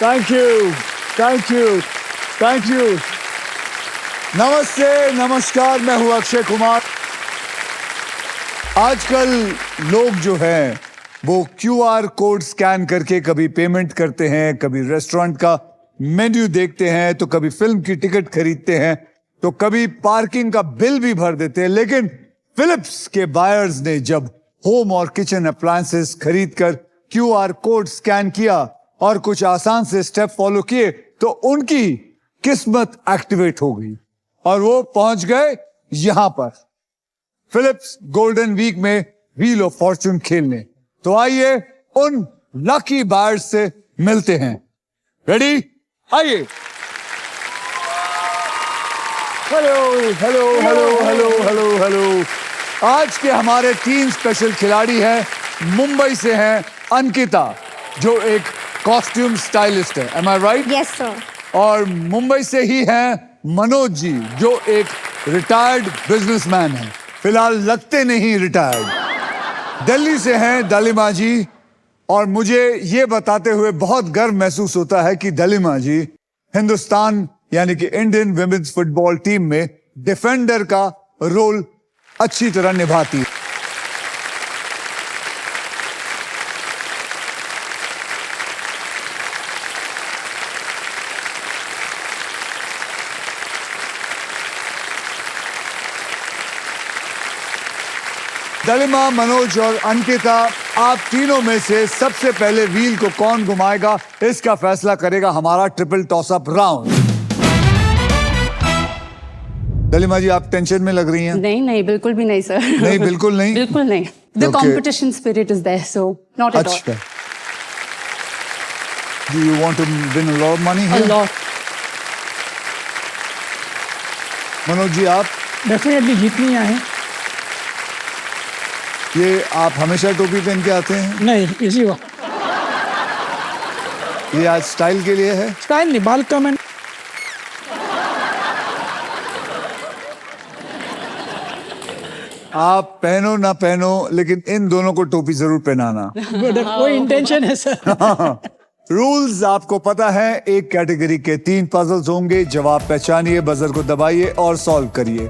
Thank you, thank you, thank you. नमस्ते, नमस्कार, मैं हूं अक्षय कुमार। आजकल लोग जो हैं वो क्यूआर कोड स्कैन करके कभी पेमेंट करते हैं, कभी रेस्टोरेंट का मेन्यू देखते हैं, तो कभी फिल्म की टिकट खरीदते हैं, तो कभी पार्किंग का बिल भी भर देते हैं। लेकिन फिलिप्स के बायर्स ने जब होम और किचन अप्लायंसेस खरीदकर क्यूआर कोड स्कैन किया और कुछ आसान से स्टेप फॉलो किए तो उनकी किस्मत एक्टिवेट हो गई और वो पहुंच गए यहां पर फिलिप्स गोल्डन वीक में व्हील ऑफ फॉर्चून खेलने। तो आइए उन लकी बायर्स से मिलते हैं। रेडी? आइए। Hello hello hello hello hello hello. आज के हमारे 3 स्पेशल खिलाड़ी हैं। मुंबई से हैं अंकिता, जो एक कॉस्ट्यूम स्टाइलिस्ट है। एम आई राइट? Yes sir. और मुंबई से ही हैं मनोज जी, जो एक रिटायर्ड बिजनेसमैन है। फिलहाल लगते नहीं रिटायर्ड। दिल्ली से हैं दलिमा जी, और मुझे ये बताते हुए बहुत गर्व महसूस होता है कि दलिमा जी हिंदुस्तान यानी कि इंडियन विमेन्स फुटबॉल टीम में डिफेंडर का रोल अच्छी तरह निभाती है। दलिमा, मनोज और अंकिता, आप तीनों में से सबसे पहले व्हील को कौन घुमाएगा, इसका फैसला करेगा हमारा ट्रिपल टॉस अप राउंड। दलिमा जी, आप टेंशन में लग रही हैं? नहीं नहीं, बिल्कुल भी नहीं सर। नहीं, बिल्कुल नहीं? बिल्कुल नहीं। The competition spirit is there, so not at all. अच्छा। Do you want to win a lot of money here? A lot. Manoj ji, आप? डेफिनेटली जीतनी है। ये आप हमेशा टोपी पहन के आते हैं? नहीं, इसी हुआ। ये आज स्टाइल के लिए है? स्टाइल नहीं, बाल कम है। आप पहनो ना पहनो, लेकिन इन दोनों को टोपी जरूर पहनाना। कोई इंटेंशन है सर। रूल्स आपको पता है। एक कैटेगरी के 3 पजल्स होंगे। जवाब पहचानिए, बजर को दबाइए और सॉल्व करिए।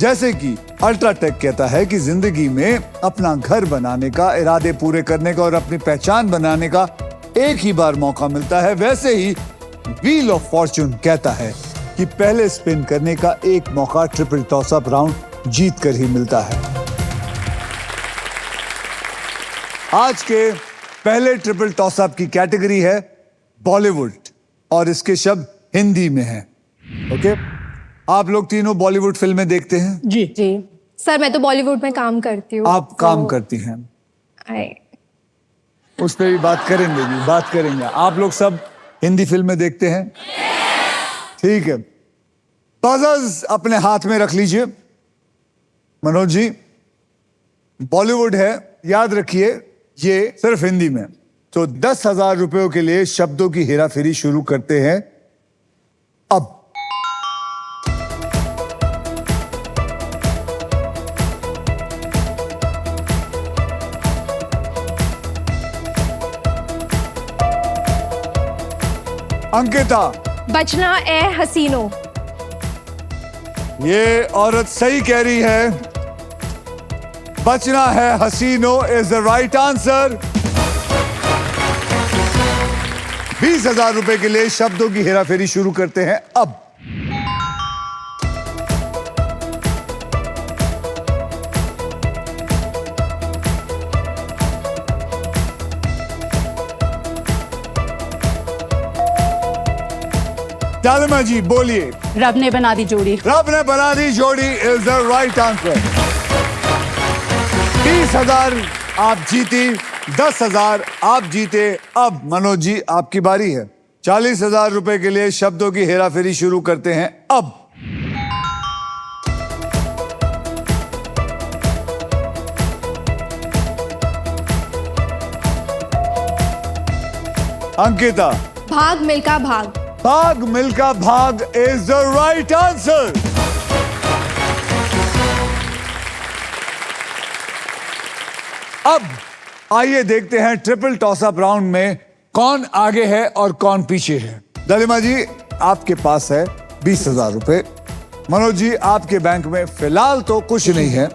जैसे कि अल्ट्राटेक कहता है कि जिंदगी में अपना घर बनाने का, इरादे पूरे करने का और अपनी पहचान बनाने का एक ही बार मौका मिलता है, वैसे ही व्हील ऑफ फॉर्चून कहता है कि पहले स्पिन करने का एक मौका ट्रिपल टॉस अप राउंड जीत कर ही मिलता है। आज के पहले ट्रिपल टॉस अप की कैटेगरी है बॉलीवुड और इसके शब्द हिंदी में हैं। ओके? आप लोग तीनों बॉलीवुड फिल्में देखते हैं? जी जी सर, मैं तो बॉलीवुड में काम करती हूँ। आप काम करती हैं? उस पर भी बात करेंगे जी, बात करेंगे। आप लोग सब हिंदी फिल्में देखते हैं? ठीक है, पजल्स अपने हाथ में रख लीजिए। मनोज जी, बॉलीवुड है, याद रखिए ये सिर्फ हिंदी में। तो 10,000 रुपयों के लिए शब्दों की हेराफेरी शुरू करते हैं अब। अंकिता, बचना ए हसीनो। ये औरत सही कह रही है। बचना है हसीनो इज द राइट आंसर। 20,000 रुपए के लिए शब्दों की हेराफेरी शुरू करते हैं अब। दालिमा जी, बोलिए। रब ने बना दी जोड़ी। रब ने बना दी जोड़ी इज द राइट आंसर। 20,000 आप जीती, 10,000 आप जीते। अब मनोज जी, आपकी बारी है। 40,000 रुपए के लिए शब्दों की हेराफेरी शुरू करते हैं अब। अंकिता, भाग मिल्खा भाग। भाग मिल्खा भाग इज द राइट आंसर। अब आइए देखते हैं ट्रिपल टॉस अप राउंड में कौन आगे है और कौन पीछे है। दालिमा जी, आपके पास है 20,000 रुपए। मनोज जी, आपके बैंक में फिलहाल तो कुछ नहीं है।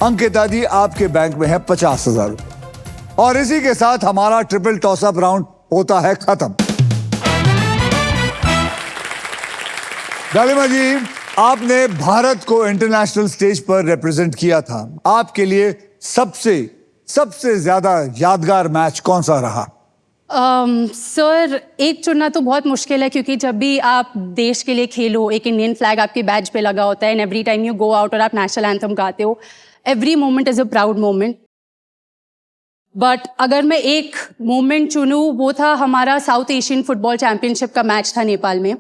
अंकिता जी, आपके बैंक में है 50,000 रुपए। और इसी के साथ हमारा ट्रिपल टॉसअप राउंड होता है खत्म। दालिमा जी, आपने भारत को इंटरनेशनल स्टेज पर रिप्रेजेंट किया था। आपके लिए सबसे ज्यादा यादगार मैच कौन सा रहा? सर, एक चुनना तो बहुत मुश्किल है, क्योंकि जब भी आप देश के लिए खेलो, एक इंडियन फ्लैग आपके बैच पे लगा होता है, and every time you go out और आप नेशनल एंथम गाते हो, every moment is a proud moment. But अगर मैं एक मोमेंट चुनूं, वो था हमारा साउथ एशियन फुटबॉल चैंपियनशिप का मैच था नेपाल में।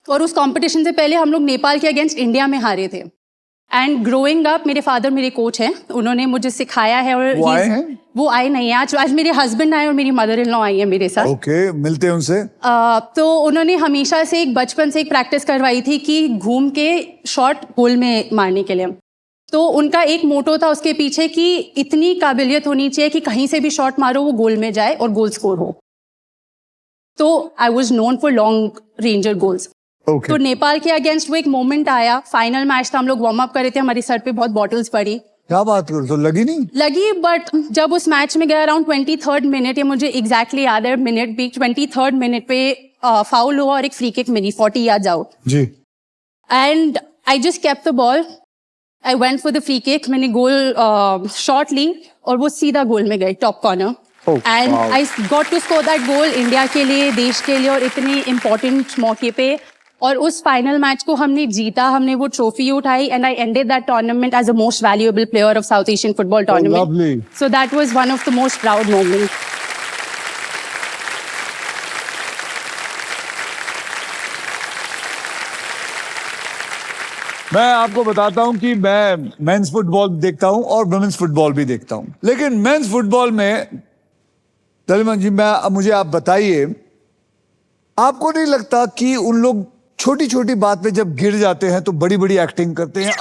और उस कंपटीशन से पहले हम लोग नेपाल के अगेंस्ट इंडिया में हारे थे। एंड ग्रोइंग अप, मेरे फादर मेरे कोच हैं, उन्होंने मुझे सिखाया है। और वो आए हैं? वो आए नहीं है आज मेरे हस्बैंड आए और मेरी मदर इन लॉ आई है मेरे साथ। ओके, मिलते हैं उनसे। तो उन्होंने हमेशा से बचपन से एक प्रैक्टिस करवाई थी कि घूम के शॉट गोल में मारने के लिए। तो उनका एक मोटो था उसके पीछे कि इतनी काबिलियत होनी चाहिए कि कहीं से भी शॉट मारो वो गोल में जाए और गोल स्कोर हो। तो I was known for long ranger goals. Okay. तो नेपाल के अगेंस्ट वो एक मोमेंट आया, फाइनल मैच था, हम लोग वार्म अप कर रहे थे, हमारी सर पे बहुत बॉटल्स पड़ी। क्या बात करो, तो लगी नहीं? लगी, बट जब उस मैच में गया अराउंड 23rd मिनट, या मुझे एग्जैक्टली याद है मिनट भी, 23rd मिनट पे फाउल हुआ और एक फ्री किक मिली 40 यार्ड्स आउट जी। And I just kept the ball, I went for the free kick, मैंने गोल शॉट ली और वो सीधा गोल में गई, top corner. And I got to score that goal India के लिए, देश के लिए, और इतने इम्पोर्टेंट मौके पे। और उस फाइनल मैच को हमने जीता, हमने वो ट्रॉफी उठाई, and I ended that tournament as a most valuable player of South Asian football tournament. So that was one of the most proud moment. मैं आपको बताता हूं कि मैं मेंस फुटबॉल देखता हूं और वुमेन्स फुटबॉल भी देखता हूं, लेकिन मेंस फुटबॉल में दालिमा जी, मुझे आप बताइए, आपको नहीं लगता कि उन लोग छोटी छोटी बात पे जब गिर जाते हैं तो बड़ी बड़ी एक्टिंग करते हैं?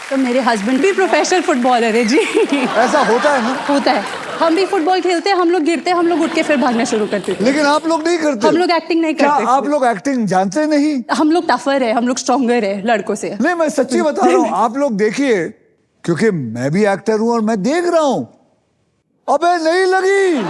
तो मेरे हस्बैंड भी प्रोफेशनल फुटबॉलर है जी। ऐसा होता है ना? होता है, हम भी फुटबॉल खेलते हैं, हम लोग गिरते हैं, हम लोग उठ के फिर भागना शुरू करते थे। लेकिन आप लोग नहीं करते? हम लोग एक्टिंग नहीं क्या करते। आप लोग एक्टिंग जानते नहीं? हम लोग टफर है, हम लोग स्ट्रॉन्गर है लड़कों से। नहीं, मैं सच्ची बता रहा हूँ। आप लोग देखिए, क्योंकि मैं भी एक्टर हूं और मैं देख रहा हूं। अबे नहीं लगी,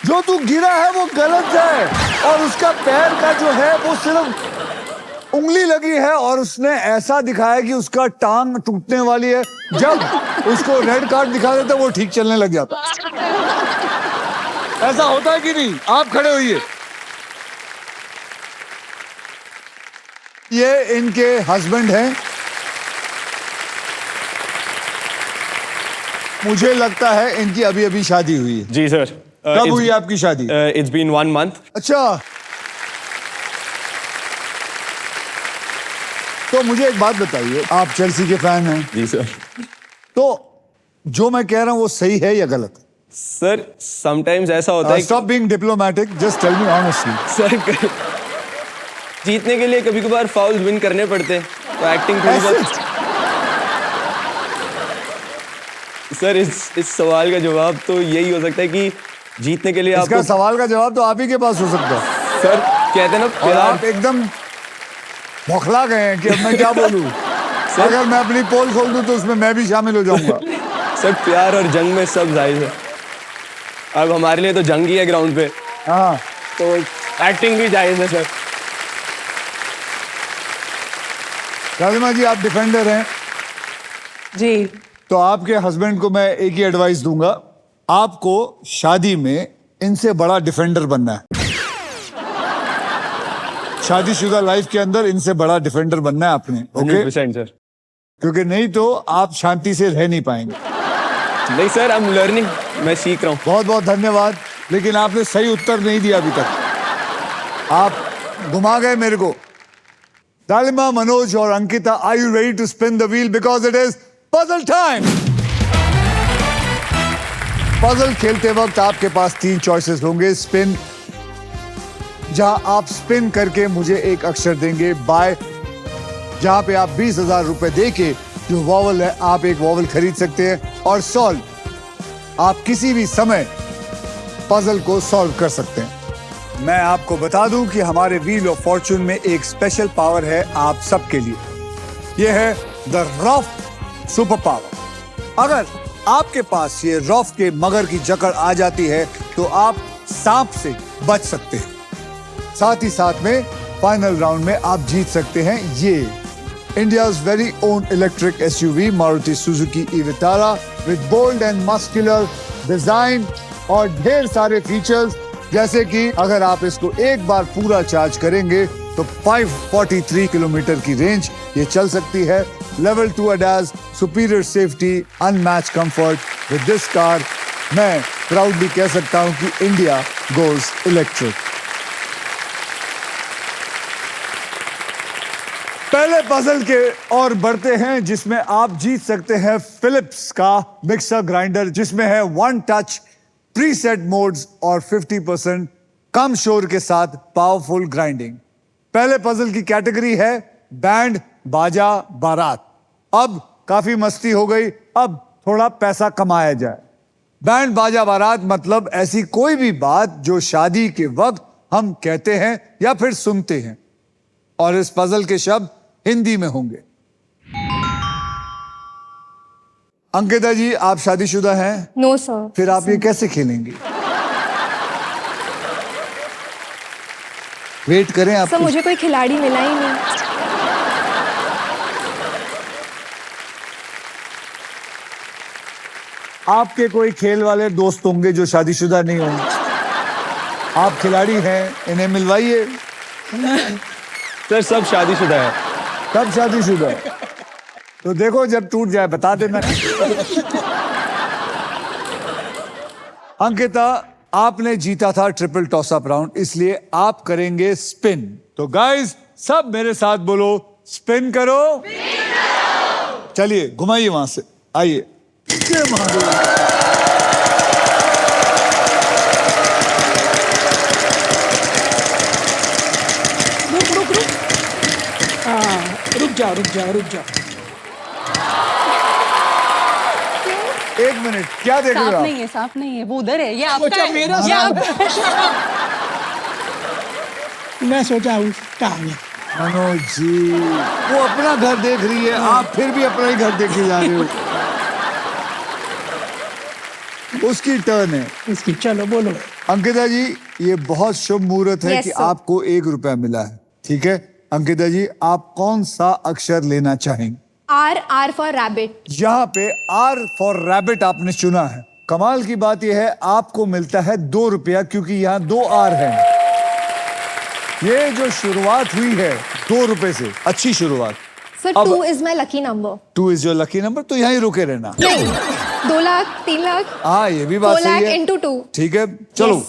जो तू गिरा है वो गलत है, और उसका पैर का जो है वो सिर्फ उंगली लगी है, और उसने ऐसा दिखाया कि उसका टांग टूटने वाली है। जब उसको रेड कार्ड दिखा देता वो ठीक चलने लग जाता। ऐसा होता है कि नहीं? आप खड़े होइए। ये इनके हस्बैंड हैं। मुझे लगता है इनकी अभी अभी शादी हुई है। जी सर। कब हुई आपकी शादी? It's been 1 month. अच्छा, तो मुझे एक बात बताइए, आप चेल्सी के फैन हैं? जी सर। तो जो मैं कह रहा हूं वो सही है या गलत? सर समटाइम्स ऐसा होता है। Stop being diplomatic, just tell me honestly. Sir जीतने के लिए कभी कभार फाउल विन करने पड़ते हैं, तो एक्टिंग थोड़ी बहुत। सर इस सवाल का जवाब तो यही हो सकता है कि जीतने के लिए इसका आपको। सवाल का जवाब तो आप ही के पास हो सकता है। सर कहते हैं ना और प्यार। आप एकदम बौखला गए हैं कि अब मैं क्या बोलूं। अगर मैं अपनी पोल खोल दूं तो उसमें मैं भी शामिल हो जाऊंगा। सर प्यार और जंग में सब जायज है। अब हमारे लिए तो जंग ही है ग्राउंड पे, हाँ, तो एक्टिंग भी जायज है सर। दालिमा जी, आप डिफेंडर हैं जी। तो आपके हस्बैंड को मैं एक ही एडवाइस दूंगा, आपको शादी में इनसे बड़ा डिफेंडर बनना है। शादीशुदा लाइफ के अंदर इनसे बड़ा डिफेंडर बनना है आपने, ओके? 100% सर। क्योंकि नहीं तो आप शांति से रह नहीं पाएंगे। नहीं सर, आई एम लर्निंग, मैं सीख रहा हूँ। बहुत बहुत धन्यवाद, लेकिन आपने सही उत्तर नहीं दिया अभी तक। आप घुमा गए मेरे को। दालिमा, मनोज और Ankita, are you ready to spin the wheel? Because it is puzzle time. Puzzle खेलते वक्त आपके पास 3 चॉइसेस होंगे। स्पिन, जहां आप स्पिन करके मुझे एक अक्षर देंगे। बाय, जहां पे आप 20,000 रुपए दे के जो वॉवल है आप एक वॉवल खरीद सकते हैं और सॉल्व आप किसी भी समय पजल को सॉल्व कर सकते हैं। मैं आपको बता दूं कि हमारे व्हील ऑफ फॉर्चून में एक स्पेशल पावर है आप सबके लिए। यह है द रॉफ सुपर पावर। अगर आपके पास ये रॉफ के मगर की जकड़ आ जाती है तो आप सांप से बच सकते हैं। साथ ही साथ में फाइनल राउंड में आप जीत सकते हैं ये India's very own electric SUV Maruti Suzuki e Vitara with bold and muscular design और ढेर सारे फीचर्स, जैसे कि अगर आप इसको एक बार पूरा चार्ज करेंगे तो 543 किलोमीटर की रेंज ये चल सकती है। Level 2 ADAS, superior safety, unmatch comfort. With this car मैं प्राउडली कह सकता हूं कि इंडिया गोज इलेक्ट्रिक। पहले पजल के और बढ़ते हैं जिसमें आप जीत सकते हैं फिलिप्स का मिक्सर ग्राइंडर, जिसमें है 1 टच प्रीसेट मोड्स और 50% कम शोर के साथ पावरफुल ग्राइंडिंग। पहले पजल की कैटेगरी है बैंड बाजा बारात। अब काफी मस्ती हो गई, अब थोड़ा पैसा कमाया जाए। बैंड बाजा बारात मतलब ऐसी कोई भी बात जो शादी के वक्त हम कहते हैं या फिर सुनते हैं, और इस पजल के शब्द हिंदी में होंगे। अंकिता जी, आप शादीशुदा हैं? No sir. फिर आप ये कैसे खेलेंगी? वेट करें आप। सर मुझे कोई खिलाड़ी मिला ही नहीं। आपके कोई खेल वाले दोस्त होंगे जो शादीशुदा नहीं होंगे। आप खिलाड़ी हैं, इन्हें मिलवाइए। सर सब शादीशुदा है। कब शादीशुदा है? तो देखो जब टूट जाए बता देना। अंकिता, आपने जीता था ट्रिपल टॉस अप राउंड, इसलिए आप करेंगे स्पिन। तो गाइस सब मेरे साथ बोलो, स्पिन करो। चलिए घुमाइए वहां से, आइए। ये महादेव। रुक। हाँ, रुक जाओ। एक मिनट, क्या देख रहे हो सांप आप? नहीं है, सांप नहीं है, वो उधर है। ये आपका सोचा है। मेरा ये सांप आपका मैं सोचा उसका आ गया। मनोज जी, वो अपना घर देख रही है, आप फिर भी अपना ही घर देखे जा रहे हो। उसकी टर्न है। इसकी चलो बोलो। अंकिता जी, ये बहुत शुभ मुहूर्त है Yes, कि sir. आपको 1 रुपया मिला है। ठीक है अंकिता जी, आप कौन सा अक्षर लेना चाहेंगे? R for rabbit. यहाँ पे R फॉर रैबिट आपने चुना है। कमाल की बात यह है आपको मिलता है 2 रुपया, क्योंकि यहाँ 2 R हैं। ये जो शुरुआत हुई है 2 रुपए से, अच्छी शुरुआत। सर अब- 2 is my lucky number. 2 is your lucky number, तो यहीं रुके रहना। नहीं, 2 लाख, 3 लाख, हाँ, ये भी बात 4 लाख सही है। into 2। ठीक है, चलो। Yes.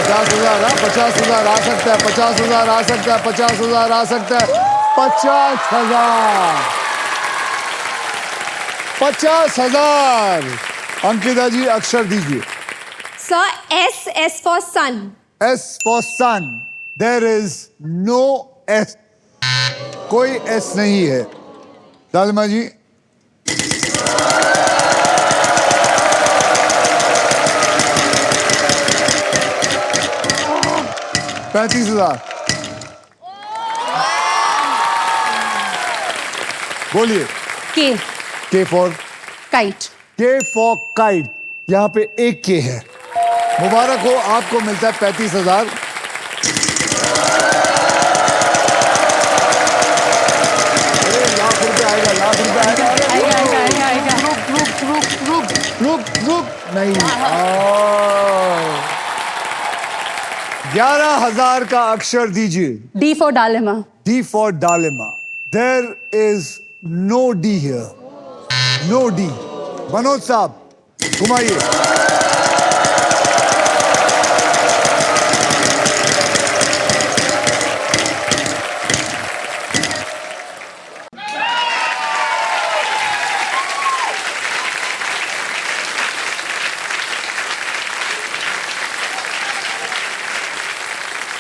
50,000, 50,000 आ सकता है, 50,000 आ सकता है, 50,000 आ सकता है, 50,000, 50,000। अंकिता जी अक्षर दीजिए। Sir S for sun. S for sun. There is no S. कोई S नहीं है। लालिमा जी, $35,000। बोलिए। के K for kite. K for kite। यहाँ पे एक K है। मुबारक हो, आपको मिलता है 35,000। लाख रुपए आएगा, लाख रुपए आएगा। अरे आएगा। रुक नहीं। 11,000 का अक्षर दीजिए। D for Dalima. D for Dalima. There is no D here. No D. Manoj साहब घुमाइए।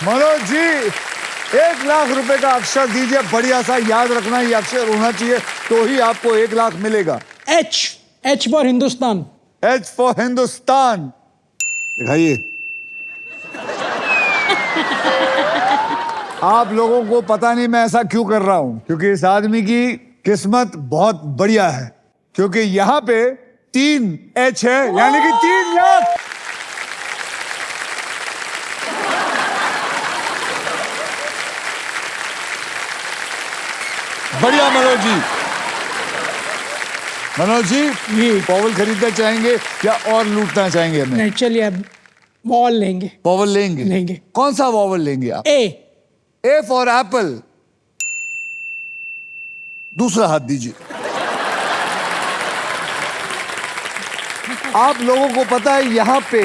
मनोज जी 1 लाख रुपए का अक्षर दीजिए, बढ़िया सा, याद रखना ये अक्षर होना चाहिए तो ही आपको 1 लाख मिलेगा। H for Hindustan. H for Hindustan दिखाइए। आप लोगों को पता नहीं मैं ऐसा क्यों कर रहा हूं, क्योंकि इस आदमी की किस्मत बहुत बढ़िया है, क्योंकि यहां पे 3 H है, यानी कि 3 लाख। बढ़िया मनोज जी। मनोज जी जी। पॉवल खरीदना चाहेंगे या और लूटना चाहेंगे हमें? नहीं, चलिए अब बॉल लेंगे। पॉवल लेंगे? लेंगे। कौन सा पॉवल लेंगे आप? A for Apple. दूसरा हाथ दीजिए। आप लोगों को पता है यहां पे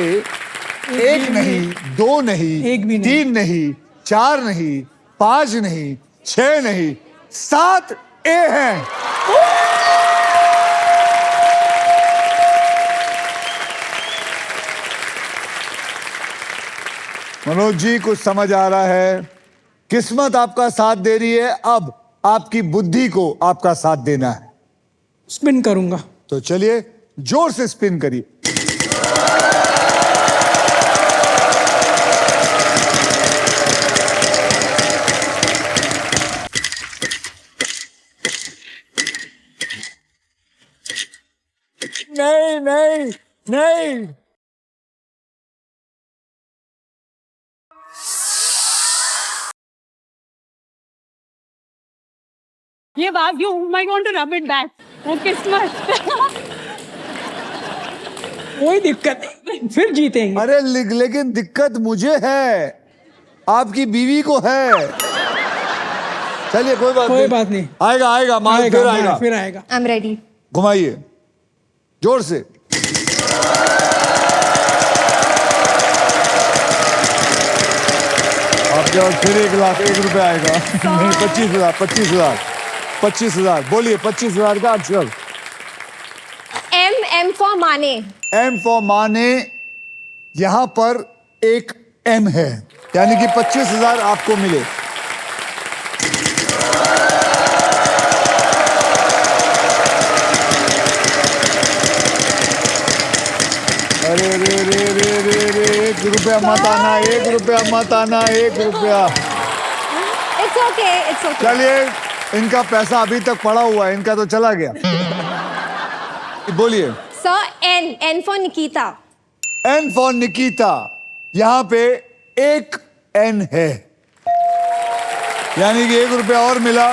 1 नहीं, 2 नहीं, एक भी नहीं। 3 नहीं, 4 नहीं, 5 नहीं, 6 नहीं, 7 ए हैं। मनोज जी कुछ समझ आ रहा है, किस्मत आपका साथ दे रही है, अब आपकी बुद्धि को आपका साथ देना है। स्पिन करूंगा। तो चलिए जोर से स्पिन करिए। नहीं नहीं नहीं, ये बात क्यों? I want to rub it back. वो किस्मत। कोई दिक्कत नहीं, फिर जीतेंगे। अरे लेकिन दिक्कत मुझे है, आपकी बीवी को है। चलिए कोई बात नहीं। आएगा आएगा माल, फिर आएगा। फिर आएगा। I am ready. घुमाइए जोर से। आपके और फिर 1 लाख 1 रुपए आएगा। नहीं 25,000 25,000 25,000। बोलिए 25,000 का अक्षर। M फॉर माने। M फॉर माने। यहां पर एक M है, यानी कि 25,000 आपको मिले। अरे रे रे रे रे रे 1 रुपया मत आना, 1 रुपया मत आना, 1 रुपया। It's okay, it's okay. चलिए इनका पैसा अभी तक पड़ा हुआ है, इनका तो चला गया। बोलिए। Sir N for Nikita. N for Nikita. यहां पे एक N है, यानी कि 1 रुपया और मिला।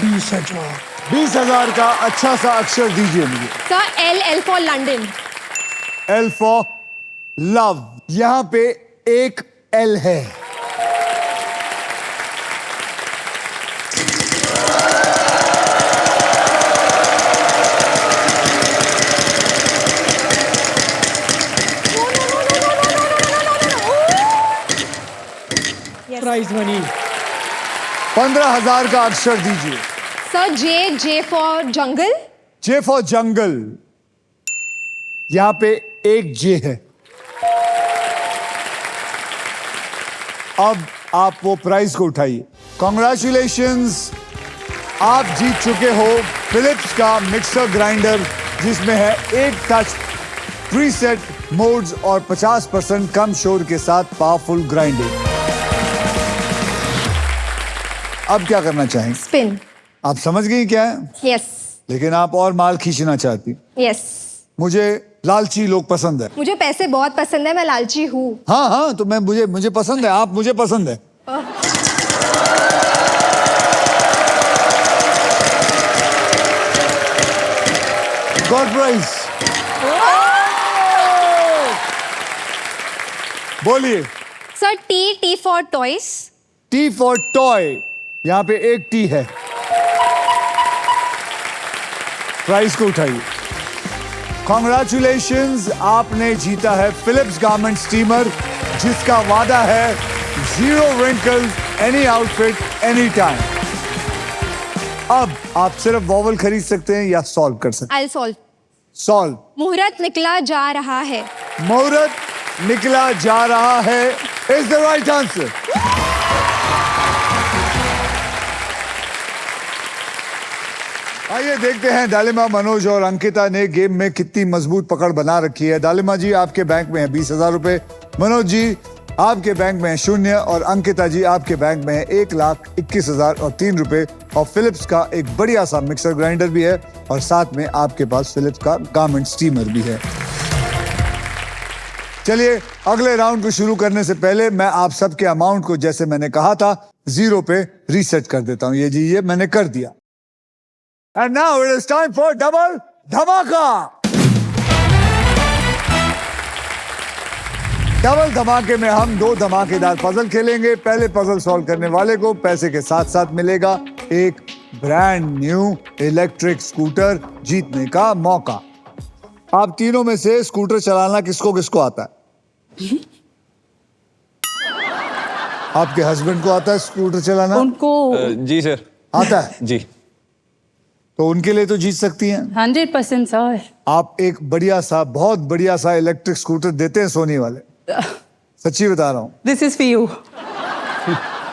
$20,000। 20,000 का अच्छा सा अक्षर दीजिए मुझे। Sir L for London. L for love. यहां पे एक L है। Prize money. 15,000 का अक्षर दीजिए। Sir J for jungle. J for jungle. यहां पे एक J है। अब आप वो प्राइज को उठाइए। कॉन्ग्रेचुलेशंस, आप जीत चुके हो फिलिप्स का मिक्सर ग्राइंडर, जिसमें है 1 टच, प्रीसेट मोड्स और 50% कम शोर के साथ पावरफुल ग्राइंडिंग। अब क्या करना चाहेंगे? स्पिन। आप समझ गई क्या है? यस। लेकिन आप और माल खींचना चाहती। यस। मुझे लालची लोग पसंद है। मुझे पैसे बहुत पसंद है, मैं लालची हूँ। हाँ हाँ, तो मैं मुझे पसंद है, आप मुझे पसंद है। God prize. बोलिए। Sir T for toys. T for toy. यहां पे एक टी है। प्राइस को उठाइए। कॉन्ग्रेचुलेशंस, आपने जीता है फिलिप्स गारमेंट स्टीमर, जिसका वादा है 0 wrinkles, any outfit, any time। अब आप सिर्फ वॉवल खरीद सकते हैं या सॉल्व कर सकते आई सॉल्व। हैं। सॉल्व। मुहूर्त निकला जा रहा है। मुहूर्त निकला जा रहा है इज द राइट आंसर। आइए देखते हैं दालिमा, मनोज और अंकिता ने गेम में कितनी मजबूत पकड़ बना रखी है। दालिमा जी आपके बैंक में है 20,000 रुपए, मनोज जी आपके बैंक में है 0 और अंकिता जी आपके बैंक में है 1,21,003 और फिलिप्स का एक बढ़िया सा मिक्सर ग्राइंडर भी है और साथ में आपके पास फिलिप्स का गारमेंट स्टीमर भी है। चलिए अगले राउंड को शुरू करने से पहले मैं आप सबके अमाउंट को जैसे मैंने कहा था 0 पे रीसेट कर देता हूं। ये जी ये मैंने कर दिया। And now it is time for double धमाका। डबल धमाके में हम 2 धमाकेदार पजल खेलेंगे। पहले पजल सॉल्व करने वाले को पैसे के साथ साथ मिलेगा एक ब्रांड न्यू इलेक्ट्रिक स्कूटर जीतने का मौका। आप तीनों में से स्कूटर चलाना किसको किसको आता है? आपके हस्बैंड को आता है स्कूटर चलाना? उनको जी सर। आता है जी। तो उनके लिए तो जीत सकती हैं। 100% सर। आप एक बढ़िया सा, बहुत बढ़िया सा इलेक्ट्रिक स्कूटर देते हैं सोनी वाले, सच्ची बता रहा हूं। This is for you.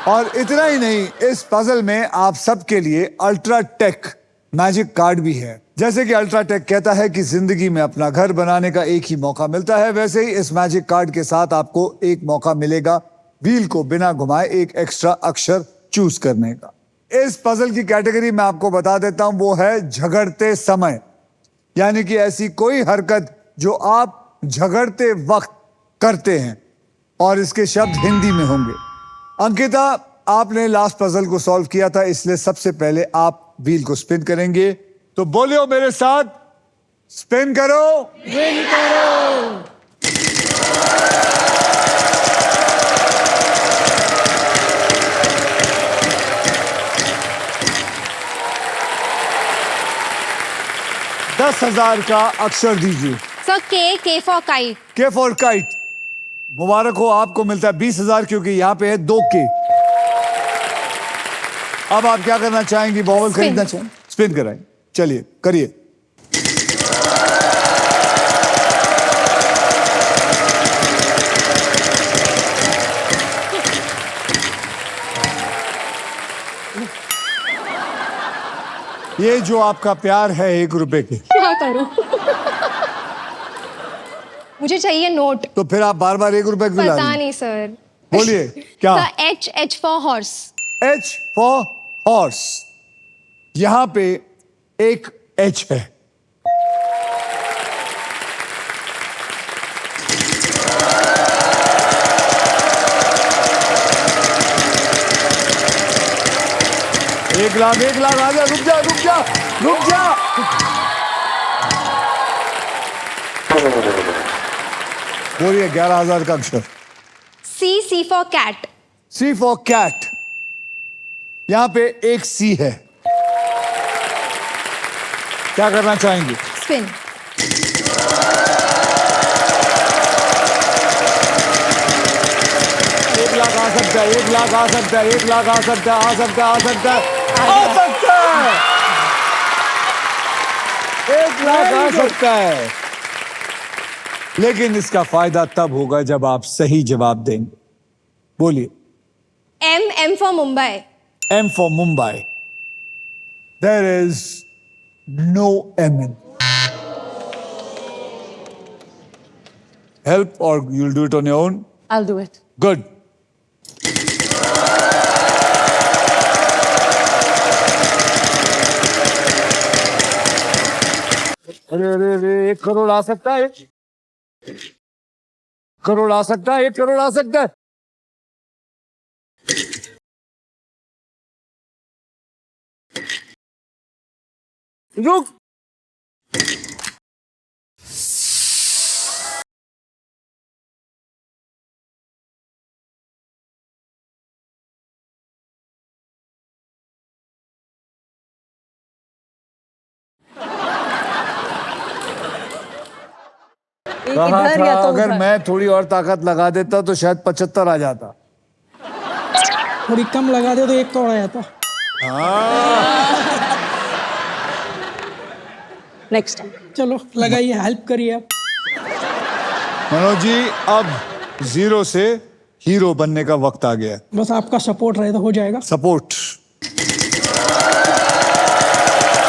और इतना ही नहीं, इस पजल में आप सबके लिए अल्ट्राटेक मैजिक कार्ड भी है। जैसे कि अल्ट्राटेक कहता है कि जिंदगी में अपना घर बनाने का एक ही मौका मिलता है, वैसे ही इस मैजिक कार्ड के साथ आपको एक मौका मिलेगा व्हील को बिना घुमाए एक एक्स्ट्रा अक्षर चूज करने का। इस पजल की कैटेगरी मैं आपको बता देता हूं, वो है झगड़ते समय, यानी कि ऐसी कोई हरकत जो आप झगड़ते वक्त करते हैं और इसके शब्द हिंदी में होंगे। अंकिता आपने लास्ट पजल को सॉल्व किया था, इसलिए सबसे पहले आप व्हील को स्पिन करेंगे। तो बोलियो मेरे साथ, स्पिन करो। विन करो। $10,000 का अक्षर दीजिए। सर के फॉर काइट। के फॉर काइट। मुबारक हो, आपको मिलता है 20,000 क्योंकि यहाँ पे है 2 के। अब आप क्या करना चाहेंगी? बॉल खरीदना चाहेंगे? स्पिन कराएं। चलिए करिए। ये जो आपका प्यार है 1 रुपए के, क्या करूं? मुझे चाहिए नोट। तो फिर आप बार बार 1 रुपए क्यों ला रही पता हैं? नहीं सर। बोलिए क्या? H for horse. H for horse. यहां पे एक H है। एक लाख आ जा। रुक जा। बोलिए 11,000 का अक्षर। C for cat. C for cat. यहां पे एक सी है। क्या करना चाहेंगे? स्पिन। 1 लाख आ सकता है। 1 लाख आ सकता है। 1 लाख आ सकता है। आ सकता है। 1 लाख आ सकता है। लेकिन इसका फायदा तब होगा जब आप सही जवाब देंगे। बोलिए। M for Mumbai. M for Mumbai. There is no M in. Help or you'll do it on your own? I'll do it. Good. अरे 1 करोड़ आ सकता है। 1 करोड़ आ सकता है। 1 करोड़ आ सकता है। रुक। कहा इधर था या तो अगर उधर। मैं थोड़ी और ताकत लगा देता तो शायद 75 आ जाता। थोड़ी कम लगा दे तो 1 करोड़ आ जाता। Next time. चलो लगाइए, हेल्प करिए आप। मनोज जी, अब 0 से हीरो बनने का वक्त आ गया है। बस आपका सपोर्ट रहे तो हो जाएगा। सपोर्ट।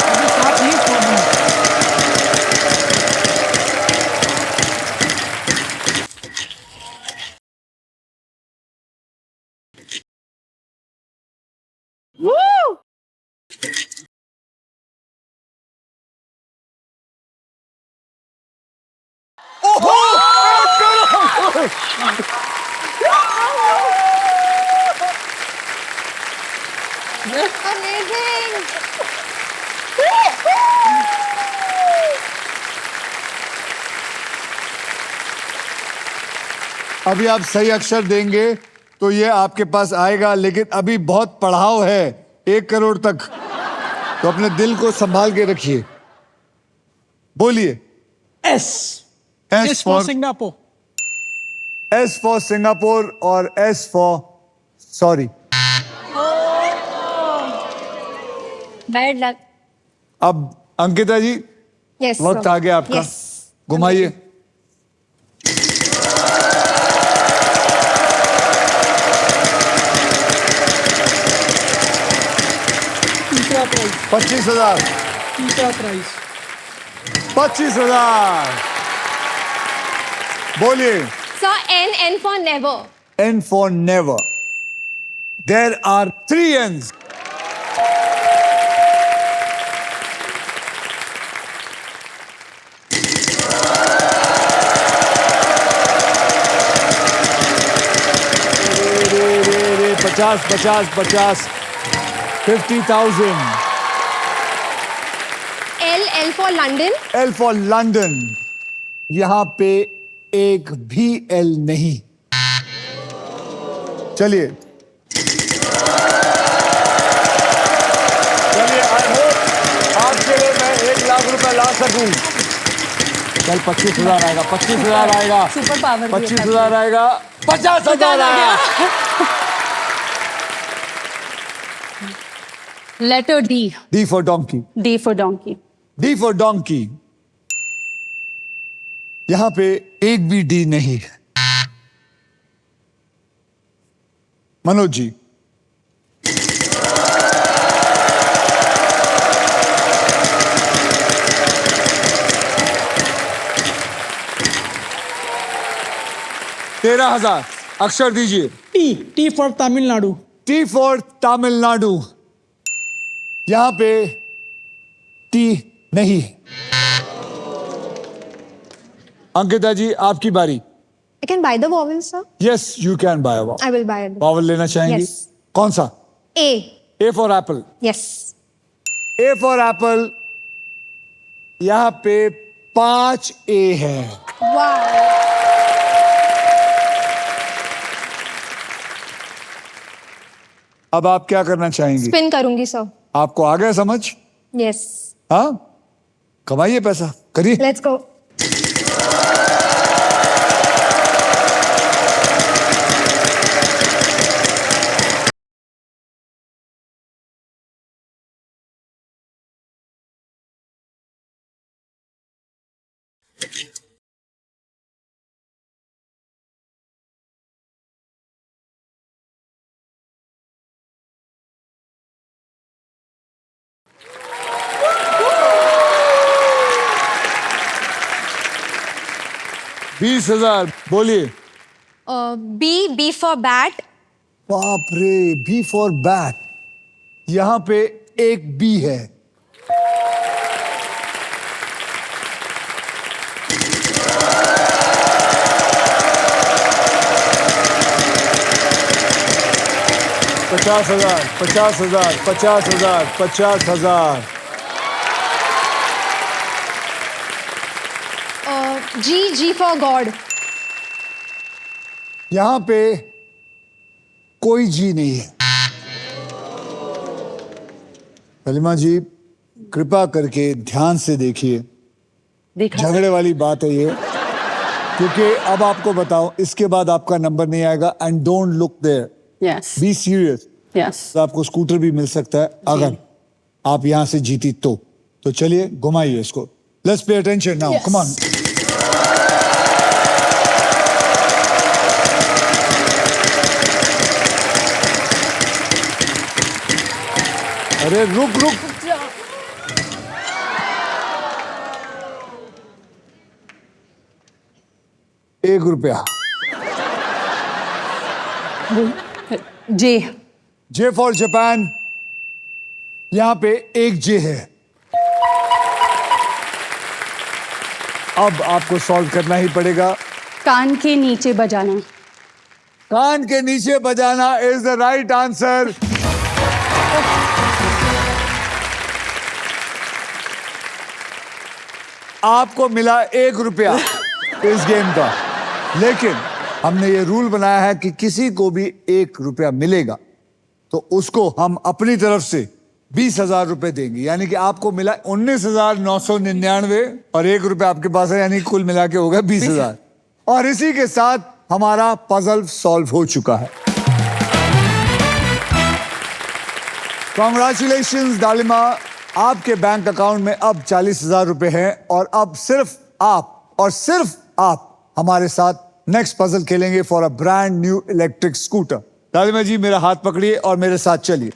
अभी साथ नहीं छोड़ना। Amazing. अभी आप सही अक्षर देंगे तो ये आपके पास आएगा, लेकिन अभी बहुत पढ़ाव है 1 करोड़ तक, तो अपने दिल को संभाल के रखिए। बोलिए। S S for for Singapore. S for Singapore और S for sorry. Bad luck. अब अंकिता जी, Yes. वक्त sir. आ गया आपका। Yes. घुमाइए। तीसरा प्राइज। 25,000। तीसरा प्राइज। 25,000। बोलिए। Sir, N for never. N for never. There are 3 N's. रे 50, 50, 50, 50,000. L for London. L for London. यहां पे एक भी L नहीं। चलिए, आई होप आपके लिए मैं 1 लाख रुपए ला सकूं। कल 25,000 आएगा, 25,000 आएगा, सुपर पावर भी है 25,000 आएगा, 50,000 आएगा। Letter D. D for donkey. D for donkey. D for donkey. यहां पे एक भी D नहीं है। मनोज जी, $13,000 अक्षर दीजिए। T for Tamil Nadu. T for Tamil Nadu. यहां पे T नहीं है। अंकिता जी, आपकी बारी। I can buy the vowel, sir. Yes, you can buy I will buy it. Vowel लेना चाहेंगी? Yes. कौन सा? A. A for Apple. Yes. A for Apple. यहां पे 5 A है। Wow. अब आप क्या करना चाहेंगी? Spin करूंगी, sir. आपको आ गया समझ? Yes. हाँ, कमाइए पैसा, करिए। Let's go. $20,000 बोलिए। B for bat. बाप रे, B फॉर बैट। यहां पे एक B है। $50,000, $50,000, $50,000, $50,000। G for God. यहां पे कोई जी नहीं है। सलीमा जी, कृपा करके ध्यान से देखिए। देखा। झगड़े वाली बात है ये, क्योंकि अब आपको बताओ, इसके बाद आपका नंबर नहीं आएगा। And don't look there, yes. Be serious. Yes तो आपको स्कूटर भी मिल सकता है अगर आप यहां से जीती तो चलिए घुमाइए इसको. Let's pay attention now, Yes. Come on. अरे रुक. 1 रुपया. जे. J for Japan. यहां पे एक जे है. अब आपको सॉल्व करना ही पड़ेगा. कान के नीचे बजाना. कान के नीचे बजाना इज द राइट आंसर. आपको मिला 1 रुपया इस गेम का, लेकिन हमने ये रूल बनाया है कि किसी को भी 1 रुपया मिलेगा तो उसको हम अपनी तरफ से 20,000 रुपए देंगे. यानी कि आपको मिला 19,999 और 1 रुपया आपके पास है, यानी कुल मिला के होगा 20,000. और इसी के साथ हमारा पजल सॉल्व हो चुका है. कॉन्ग्रेचुलेशंस डालिमा, आपके बैंक अकाउंट में अब 40,000 रुपए हैं और अब सिर्फ आप हमारे साथ नेक्स्ट पजल खेलेंगे for a brand new electric scooter. Dalima ji, मेरा हाथ पकड़िए और मेरे साथ चलिए.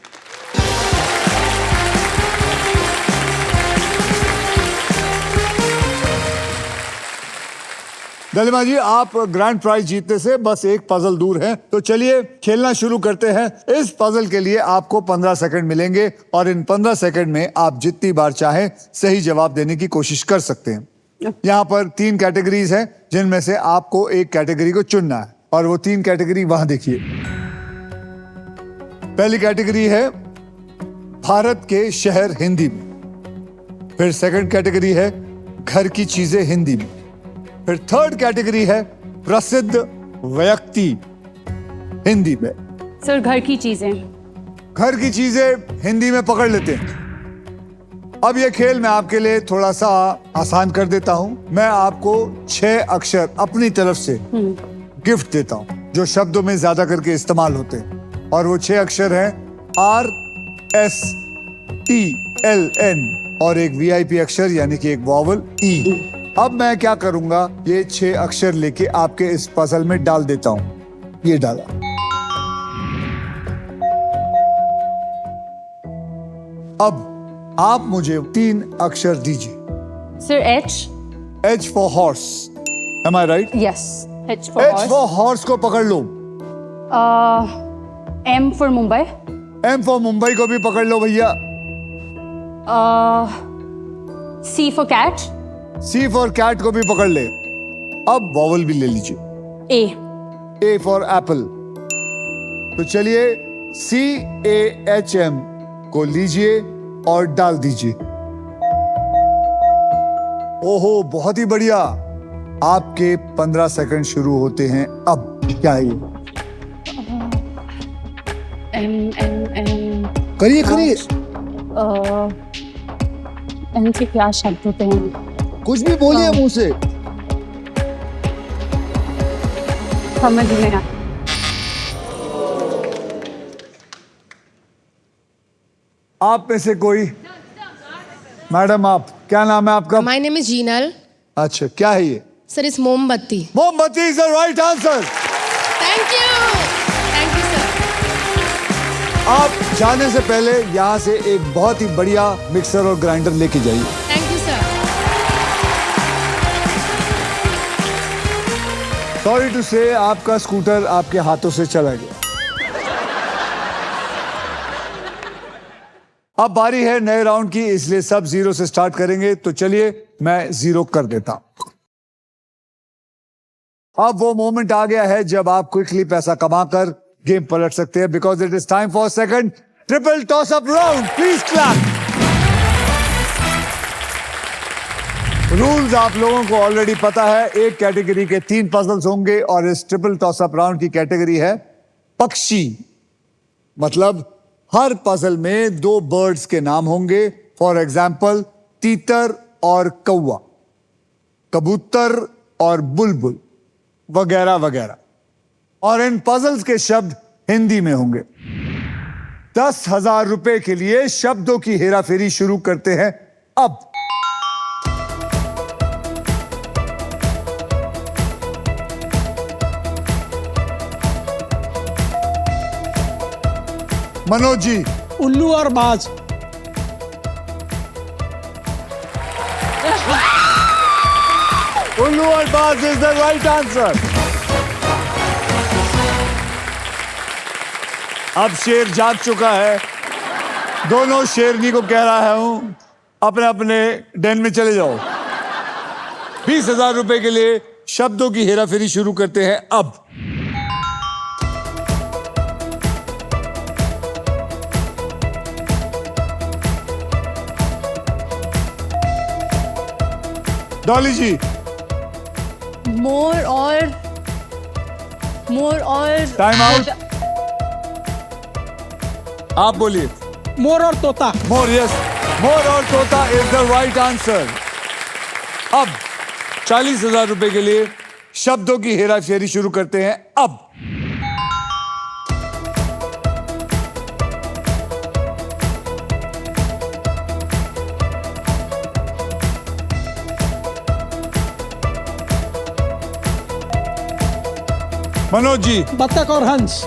डालिमा जी, आप ग्रैंड प्राइज जीतने से बस एक पजल दूर हैं, तो चलिए खेलना शुरू करते हैं. इस पजल के लिए आपको 15 सेकंड मिलेंगे और इन 15 सेकंड में आप जितनी बार चाहें सही जवाब देने की कोशिश कर सकते हैं. यहाँ पर 3 कैटेगरीज हैं जिनमें से आपको एक कैटेगरी को चुनना है और वो 3 कैटेगरी वहां देखिए. पहली कैटेगरी है भारत के शहर हिंदी में. फिर सेकंड कैटेगरी है घर की चीजें हिंदी में. फिर थर्ड कैटेगरी है प्रसिद्ध व्यक्ति हिंदी में. सर घर की चीजें. घर की चीजें हिंदी में पकड़ लेते हैं. अब यह खेल मैं आपके लिए थोड़ा सा आसान कर देता हूं. मैं आपको 6 अक्षर अपनी तरफ से गिफ्ट देता हूं जो शब्दों में ज्यादा करके इस्तेमाल होते हैं, और वो 6 अक्षर हैं RSTLN और एक VIP अक्षर यानी कि एक वॉवल E. अब मैं क्या करूंगा, ये 6 अक्षर लेके आपके इस पजल में डाल देता हूं. ये डाला. अब आप मुझे 3 अक्षर दीजिए. Sir H. H for horse. Am I right? Yes. H for H horse. For horse को पकड़ लो. M for मुंबई. M फॉर मुंबई को भी पकड़ लो भैया. C for cat. C for cat को भी पकड़ ले. अब वॉवल भी ले लीजिए. A. A for Apple. तो चलिए CAHM को लीजिए और डाल दीजिए. ओहो, बहुत ही बढ़िया. आपके 15 सेकंड शुरू होते हैं अब. क्या है ये? M. करिए. N से क्या शब्द होते हैं? कुछ भी बोलिए मुंह से. समझ में आ. आप में से कोई? मैडम, आप क्या नाम है आपका? My name is Jinal. अच्छा, क्या है ये? Sir, it's मोमबत्ती. मोमबत्ती is the right answer. Thank you. Thank you, sir. आप जाने से पहले यहाँ से एक बहुत ही बढ़िया मिक्सर और ग्राइंडर लेके जाइए. Thank you, sir. Sorry to say आपका स्कूटर आपके हाथों से चला गया. अब बारी है नए राउंड की, इसलिए सब 0 से स्टार्ट करेंगे. तो चलिए मैं 0 कर देता हूं. अब वो मोमेंट आ गया है जब आप क्विकली पैसा कमाकर गेम पलट सकते हैं, because it is time for second triple toss up round. Please clap. Rules आप लोगों को ऑलरेडी पता है. एक कैटेगरी के 3 पजल्स होंगे और इस ट्रिपल टॉस अप राउंड की कैटेगरी है पक्षी. मतलब हर पजल में 2 बर्ड्स के नाम होंगे. फॉर एग्जाम्पल तीतर और कौवा, कबूतर और बुलबुल, वगैरह वगैरह. और इन पजल्स के शब्द हिंदी में होंगे. 10,000 रुपए के लिए शब्दों की हेराफेरी शुरू करते हैं अब। मनोज जी, उल्लू और बाज। उल्लू और बाज इज द राइट आंसर। अब शेर जाग चुका है। दोनों शेरनी को कह रहा हूं अपने अपने डेन में चले जाओ। 20,000 रुपए के लिए शब्दों की हेराफेरी शुरू करते हैं अब। डॉली जी, मोर और टाइम आउट। आप बोलिए। मोर और तोता। मोर, यस, मोर और तोता इज द राइट आंसर। अब 40,000 रुपए के लिए शब्दों की हेराफेरी शुरू करते हैं अब। मनोज जी, बत्तख और हंस।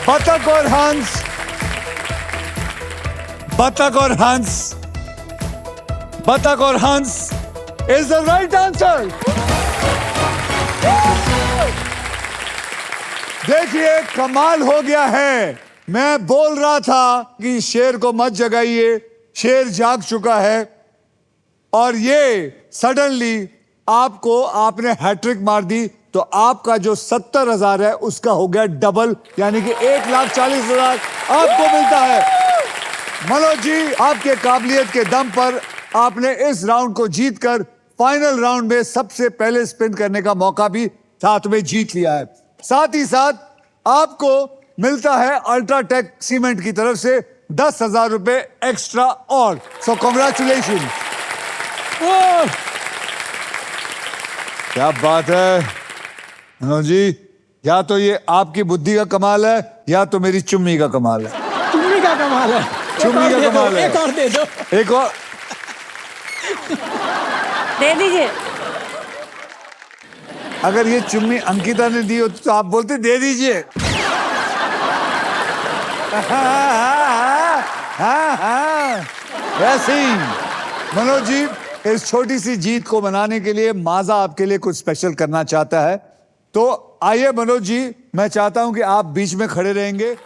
बतख और हंस, बतख और हंस, बतख और हंस इज द राइट आंसर। देखिए कमाल हो गया है। मैं बोल रहा था कि शेर को मत जगाइए, शेर जाग चुका है और ये सडनली आपने हैट्रिक मार दी, तो आपका जो 70,000 है उसका हो गया डबल, यानी कि 1,40,000 आपको मिलता है। मनोज जी, आपके काबिलियत के दम पर आपने इस राउंड को जीतकर फाइनल राउंड में सबसे पहले स्पिन करने का मौका भी साथ में जीत लिया है। साथ ही साथ आपको मिलता है अल्ट्राटेक सीमेंट की तरफ से 10,000 रुपए एक्स्ट्रा और। सो कांग्रेचुलेशन। क्या बात है मनोज जी, या तो ये आपकी बुद्धि का कमाल है या तो मेरी चुम्मी का कमाल है। चुम्मी का कमाल है। चुम्मी का कमाल है। एक और दे दो। एक और दे दीजिए। अगर ये चुम्मी अंकिता ने दी होती तो आप बोलते दे दीजिए। ऐसे ही मनोज जी, इस छोटी सी जीत को मनाने के लिए माजा आपके लिए कुछ स्पेशल करना चाहता है। तो आइए मनोज जी, मैं चाहता हूं कि आप बीच में खड़े रहेंगे।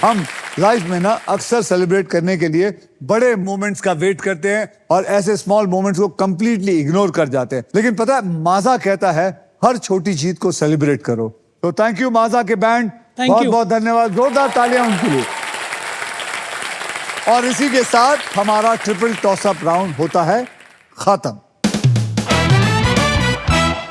हम लाइफ में ना अक्सर सेलिब्रेट करने के लिए बड़े मोमेंट्स का वेट करते हैं और ऐसे स्मॉल मोमेंट्स को कंप्लीटली इग्नोर कर जाते हैं, लेकिन पता है माजा कहता है हर छोटी जीत को सेलिब्रेट करो। तो थैंक यू माजा के बैंड, बहुत बहुत धन्यवाद, जोरदार तालियां उनके लिए। और इसी के साथ हमारा ट्रिपल टॉसअप राउंड होता है खत्म।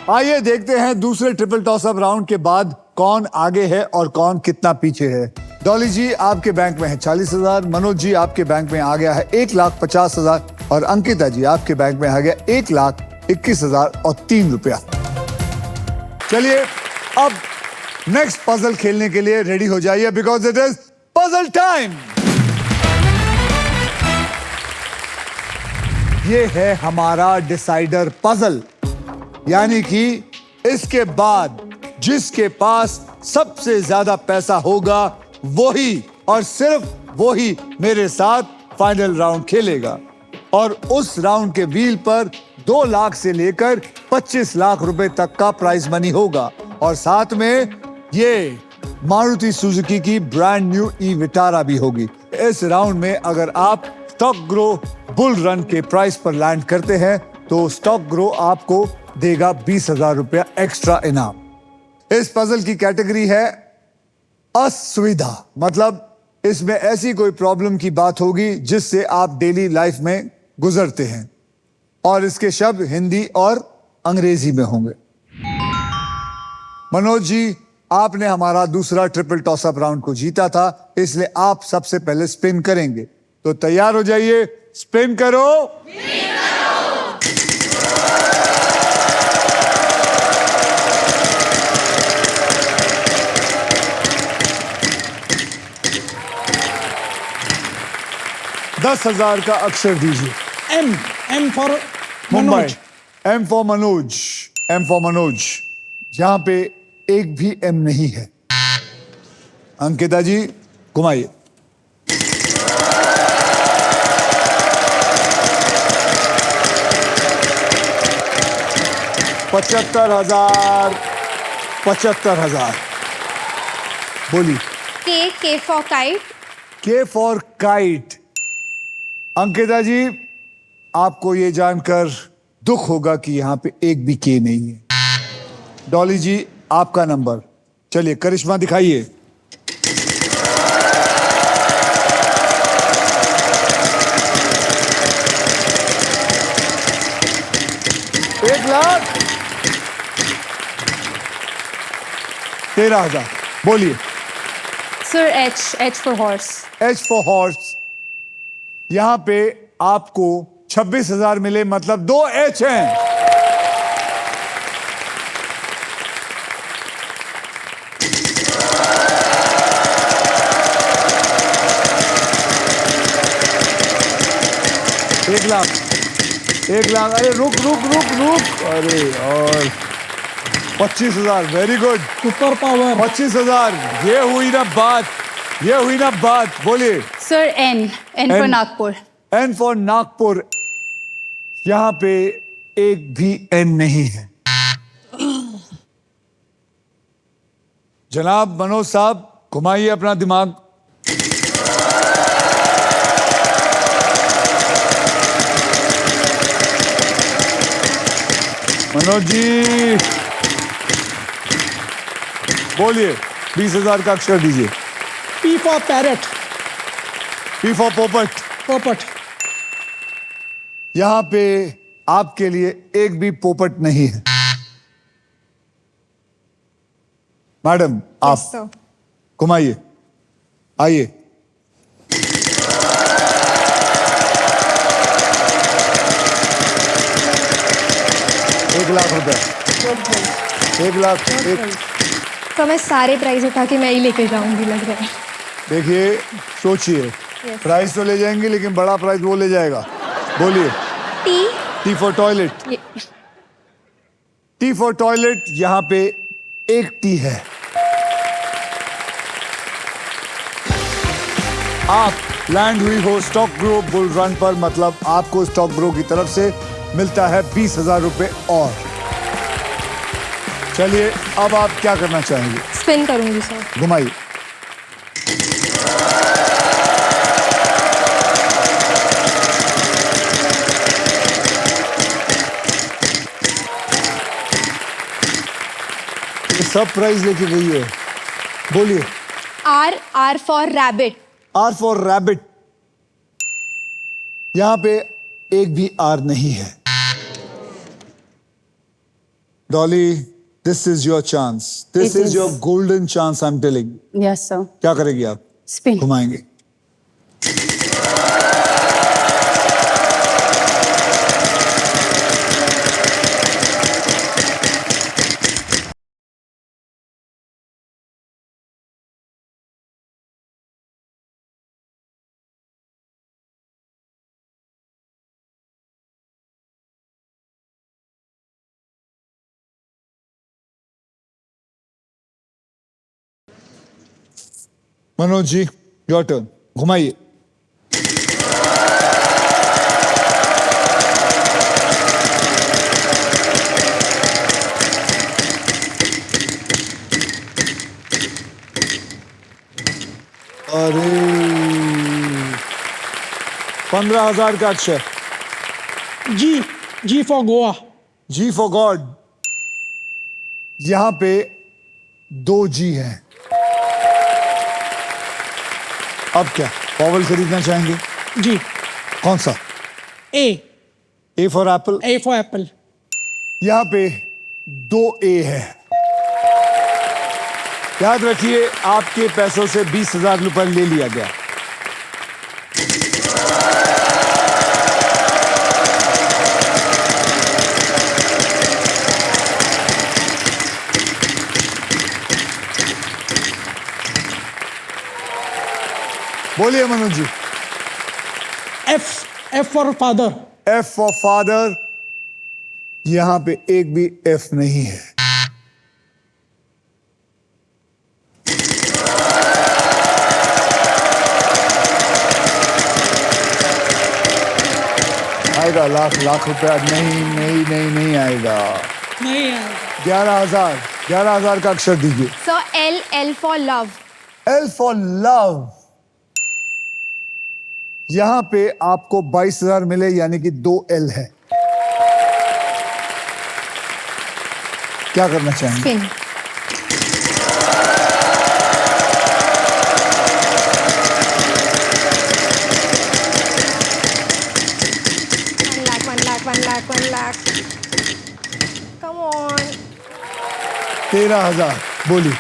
आइए देखते हैं दूसरे ट्रिपल टॉसअप राउंड के बाद कौन आगे है और कौन कितना पीछे है। डॉली जी, आपके बैंक में है 40,000, मनोज जी आपके बैंक में आ गया है 1,50,000 और अंकिता जी आपके बैंक में आ गया 1,21,000 और 3 रुपया। चलिए अब नेक्स्ट पजल खेलने के लिए रेडी हो जाइए, because it is puzzle time. ये है हमारा डिसाइडर पजल, यानी कि इसके बाद जिसके पास सबसे ज्यादा पैसा होगा वही और सिर्फ वही मेरे साथ फाइनल राउंड खेलेगा। और उस राउंड के व्हील पर 2 लाख से लेकर 25 लाख रुपए तक का प्राइज मनी होगा और साथ में ये मारुति सुजुकी की ब्रांड न्यू ई विटारा भी होगी। इस राउंड में अगर आप स्टॉक ग्रो बुल रन के प्राइस पर लैंड करते हैं तो स्टॉक ग्रो आपको देगा 20,000 रुपया एक्स्ट्रा इनाम। इस पजल की कैटेगरी है असुविधा, मतलब इसमें ऐसी कोई प्रॉब्लम की बात होगी जिससे आप डेली लाइफ में गुजरते हैं और इसके शब्द हिंदी और अंग्रेजी में होंगे। मनोज जी, आपने हमारा दूसरा ट्रिपल टॉसअप राउंड को जीता था, इसलिए आप सबसे पहले स्पिन करेंगे। तो तैयार हो जाइए, स्पिन करो। 10,000 का अक्षर दीजिए। M for मुंबई। Manoj. M for Manoj. M for Manoj, यहां पे एक भी एम नहीं है। अंकिता जी घुमाइए। $75,000। 75,000। बोलिए। K for kite. के फॉर काइट। अंकिता जी, आपको ये जानकर दुख होगा कि यहां पे एक भी के नहीं है। डॉली जी, आपका नंबर। चलिए करिश्मा दिखाइए। $1,00,000। 13,000। बोलिए। Sir H for horse. H for horse. यहां पे आपको 26,000 मिले, मतलब 2 एच हैं। एक लाख। अरे रुक। अरे और 25,000। Very good. Super power. 25,000। ये हुई ना बात। बोलिए। Sir N for N. Nagpur. N for Nagpur. यहां पे एक भी एन नहीं है। जनाब मनोज साहब, घुमाइए अपना दिमाग। मनोज जी बोलिए। 20,000 का अक्षर दीजिए। P for parrot. P for पोपट। Popat. यहां पे आपके लिए एक भी पोपट नहीं है। मैडम आप Yes, sir. घुमाइए। आइए। ₹1,00,000। 1,00,000। तो मैं सारे प्राइज उठा के मैं ही लेके जाऊंगी लग रहा है। देखिए, सोचिए। प्राइस तो ले जाएंगे, लेकिन बड़ा प्राइस वो ले जाएगा। बोलिए। T. T for toilet. T for toilet. यहां पे एक टी है। आप लैंड हुई हो स्टॉक ग्रो बुल रन पर, मतलब आपको स्टॉक ग्रो की तरफ से मिलता है 20,000 रुपए और। चलिए, अब आप क्या करना चाहेंगे? स्पिन करूंगी सर। घुमाइए। ये सब प्राइज लेके गई है। बोलिए। R for rabbit. R for rabbit. यहां पे एक भी आर नहीं है। Dolly, this is your chance. This It is is. Your golden chance, I am telling. Yes sir. क्या करेगी आप? स्पिन। घुमाएंगे। Manoj ji, your turn. घुमाइए। अरे 15,000 का अक्षर। G for Goa. G for God. यहां पे 2 जी हैं। अब क्या वॉवल खरीदना चाहेंगे? G. कौन सा? A. A for Apple. A for apple. यहां पे 2 ए है। याद रखिए आपके पैसों से 20,000 रुपए ले लिया गया। बोलिए Manoj ji. F for father. F for father. यहां पे एक भी एफ नहीं है। आएगा लाख रुपया? नहीं आएगा। नहीं है. 11,000 का अक्षर दीजिए। Sir L for love. L for love. यहां पे आपको 22,000 मिले, यानी कि 2 एल है। क्या करना चाहेंगे? Spin. One lakh. Come on. 13,000। बोली।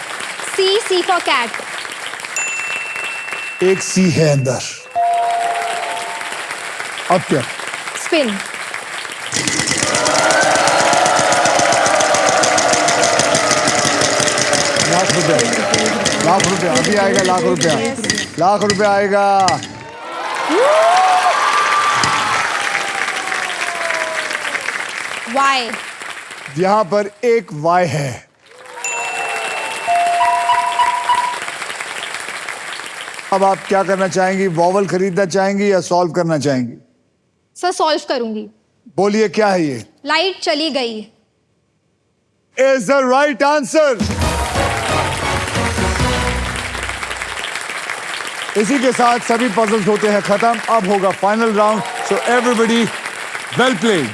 C for cat. एक सी है अंदर। अब क्या? Spin. लाख रुपया अभी आएगा। लाख रुपया आएगा। Y. यहां पर एक वाई है। अब आप क्या करना चाहेंगी? वॉवल खरीदना चाहेंगी या सॉल्व करना चाहेंगी? सर सॉल्व करूंगी. बोलिए क्या है ये? लाइट चली गई. Is the right answer. इसी के साथ सभी पजल्स होते हैं खत्म। अब होगा final round. So everybody well played.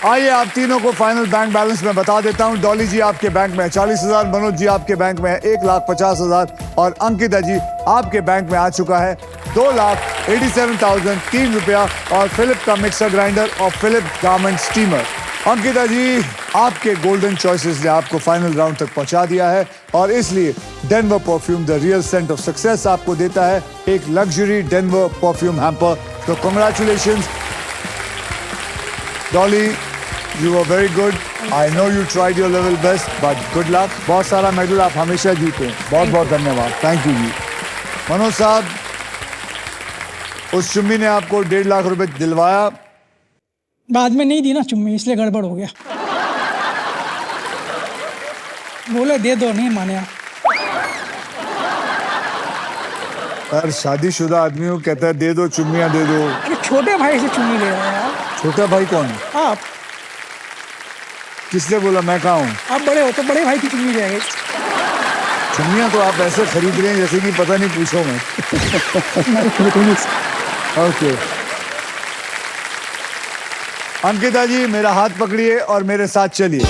आइए आप तीनों को फाइनल बैंक बैलेंस में बता देता हूं। डॉली जी आपके बैंक में 40,000, मनोज जी आपके बैंक में है 1,50,000 और अंकिता जी आपके बैंक में आ चुका है 2,87,000 3 रुपया और फिलिप का मिक्सर ग्राइंडर और फिलिप गारमेंट स्टीमर। अंकिता जी आपके गोल्डन चॉइसेस ने आपको फाइनल राउंड तक पहुंचा दिया है और इसलिए Denver perfume the real scent of success आपको देता है एक लग्जरी डेनवर परफ्यूम हैम्पर। तो congratulations Dolly, you were very good. I know you tried your level best, but good luck. बहुत सारा मेडल आप हमेशा जीते। बहुत बहुत धन्यवाद। थैंक यू जी। मनोज साहब, उस चुम्मी ने आपको 1.5 लाख रुपए दिलवाया। बाद में नहीं दी ना चुम्मी, इसलिए गड़बड़ हो गया. बोले दे दो, नहीं माने आप. यार शादीशुदा आदमी हो, कहता है दे दो चुम्मियां दे दो। अरे छोटे भाई से चुम्मी ले रहे हैं यार. छोटा भाई कौन है? आप. किसने बोला मैं कहाँ हूँ? आप बड़े हो तो बड़े भाई की चुम्मी जाएगी. चुम्मियां तो आप ऐसे खरीद रहे हैं जैसे कि पता नहीं, पूछो मैं। ओके अंकिता जी, मेरा हाथ पकड़िए और मेरे साथ चलिए।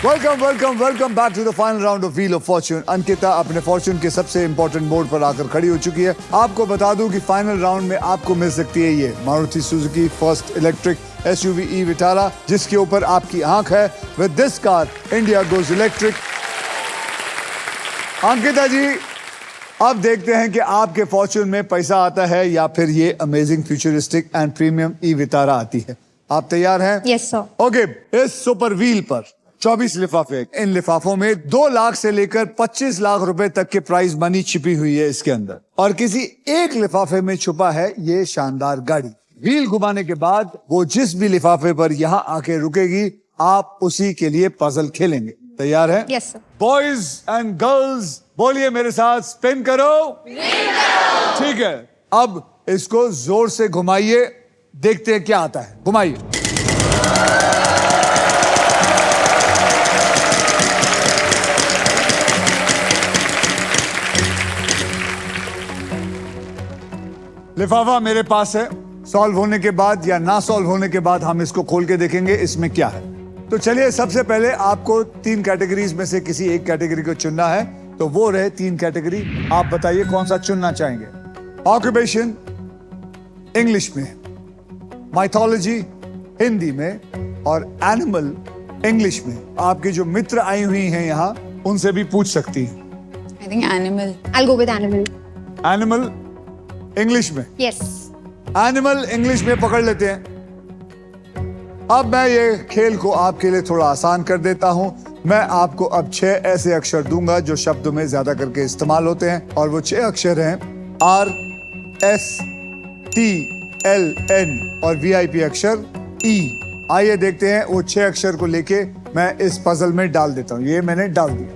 Welcome back to the final round of wheel of fortune. Ankita अपने फॉर्च्यून के सबसे इंपॉर्टेंट मोड पर आकर खड़ी हो चुकी है। आपको बता दूं कि फाइनल राउंड में आपको मिल सकती है ये Maruti Suzuki first electric SUV e Vitara, जिसके ऊपर आपकी आंख है। With this car India goes electric. Ankita ji, अब देखते हैं कि आपके फॉर्च्यून में पैसा आता है या फिर ये amazing futuristic and premium e Vitara आती है। आप तैयार हैं? Yes sir. ओके, इस सुपर व्हील पर 24 लिफाफे। इन लिफाफों में 2 लाख से लेकर 25 लाख रुपए तक के प्राइज मनी छिपी हुई है इसके अंदर, और किसी एक लिफाफे में छुपा है ये शानदार गाड़ी। व्हील घुमाने के बाद वो जिस भी लिफाफे पर यहाँ आके रुकेगी, आप उसी के लिए पजल खेलेंगे। तैयार है? Yes sir. Boys and girls, बोलिए मेरे साथ, स्पिन करो। ठीक है, अब इसको जोर से घुमाइए, देखते हैं क्या आता है। घुमाइए। लिफाफा मेरे पास है। सॉल्व होने के बाद या ना सॉल्व होने के बाद हम इसको खोल के देखेंगे इसमें क्या है। तो चलिए, सबसे पहले आपको 3 कैटेगरीज में से किसी एक कैटेगरी को चुनना है। तो वो रहे 3 कैटेगरी। आप बताइए कौन सा चुनना चाहेंगे। ऑक्यूपेशन इंग्लिश में, माइथोलॉजी हिंदी में और एनिमल इंग्लिश में। आपकी जो मित्र आई हुई हैं यहाँ, उनसे भी पूछ सकती हैं। I think animal. I'll go with animal. Animal English में, Yes. एनिमल इंग्लिश में पकड़ लेते हैं। अब मैं ये खेल को आपके लिए थोड़ा आसान कर देता हूं। मैं आपको अब 6 ऐसे अक्षर दूंगा जो शब्दों में ज्यादा करके इस्तेमाल होते हैं, और वो 6 अक्षर हैं R, S, T, L, N और VIP अक्षर E। आइए देखते हैं वो 6 अक्षर को लेके मैं इस पजल में डाल देता हूं। ये मैंने डाल दिया।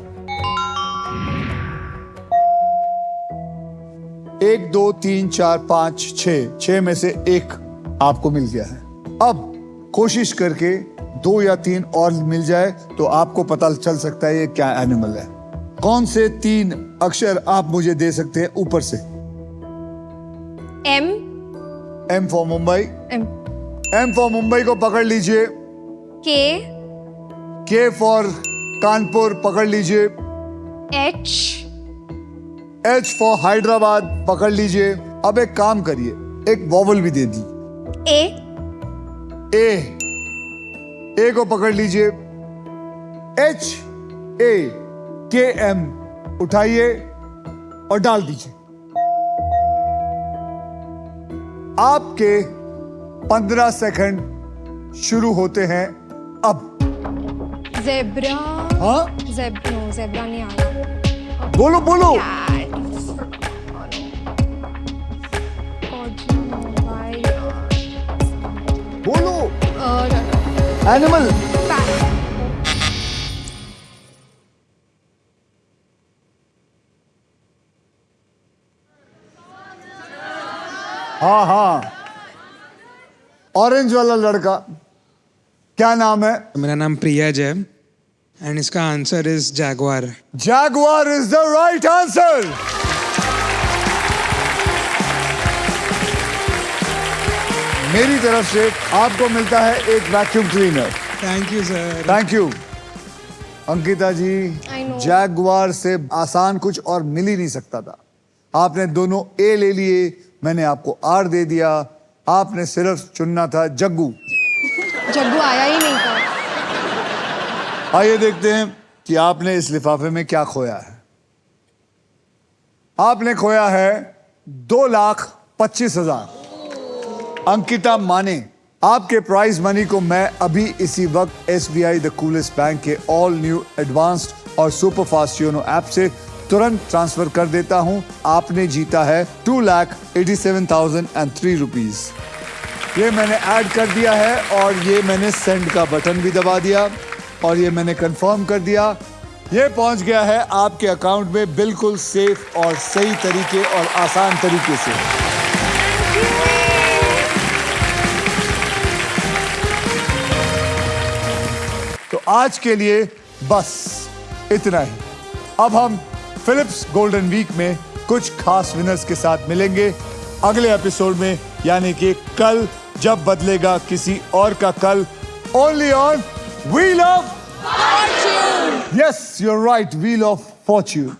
1, 2, 3, 4, 5, 6 में से 1 आपको मिल गया है। अब कोशिश करके 2 या 3 और मिल जाए तो आपको पता चल सकता है ये क्या एनिमल है। कौन से 3 अक्षर आप मुझे दे सकते हैं ऊपर से? M for Mumbai. M for Mumbai को पकड़ लीजिए। K फॉर कानपुर पकड़ लीजिए। H फॉर हैदराबाद पकड़ लीजिए। अब एक काम करिए, एक वॉवल भी दे दी। ए को पकड़ लीजिए। HAKM उठाइए और डाल दीजिए। आपके 15 सेकंड शुरू होते हैं अब। Zebra. हाँ, Zebra नहीं आया। बोलो बोलो। बोलो। एनिमल। हाँ, ऑरेंज वाला लड़का, क्या नाम है? मेरा नाम प्रियाज है एंड इसका answer is jaguar. Jaguar is the right answer. मेरी तरफ से आपको मिलता है एक vacuum cleaner. Thank you sir. Thank you. Ankita ji, I know. Jaguar से आसान कुछ और मिल ही नहीं सकता था। आपने दोनों ए ले लिए, मैंने आपको आर दे दिया। आपने सिर्फ चुनना था जग्गू। जग्गू आया ही नहीं था। आइए देखते हैं कि आपने इस लिफाफे में क्या खोया है। आपने खोया है 2,25,000। अंकिता माने, आपके प्राइज मनी को मैं अभी इसी वक्त SBI द कूलेस्ट बैंक के ऑल न्यू एडवांस्ड और सुपर फास्ट योनो ऐप से तुरंत ट्रांसफर कर देता हूं। आपने जीता है 2,87,003 रुपीज। ये मैंने ऐड कर दिया है और ये मैंने सेंड का बटन भी दबा दिया और ये मैंने कंफर्म कर दिया। ये पहुंच गया है आपके अकाउंट में बिल्कुल सेफ और सही तरीके और आसान तरीके से। तो आज के लिए बस इतना ही। अब हम फिलिप्स गोल्डन वीक में कुछ खास विनर्स के साथ मिलेंगे अगले एपिसोड में, यानी कि कल, जब बदलेगा किसी और का कल, only on wheel of fortune. Yes, you are right, wheel of Fortune.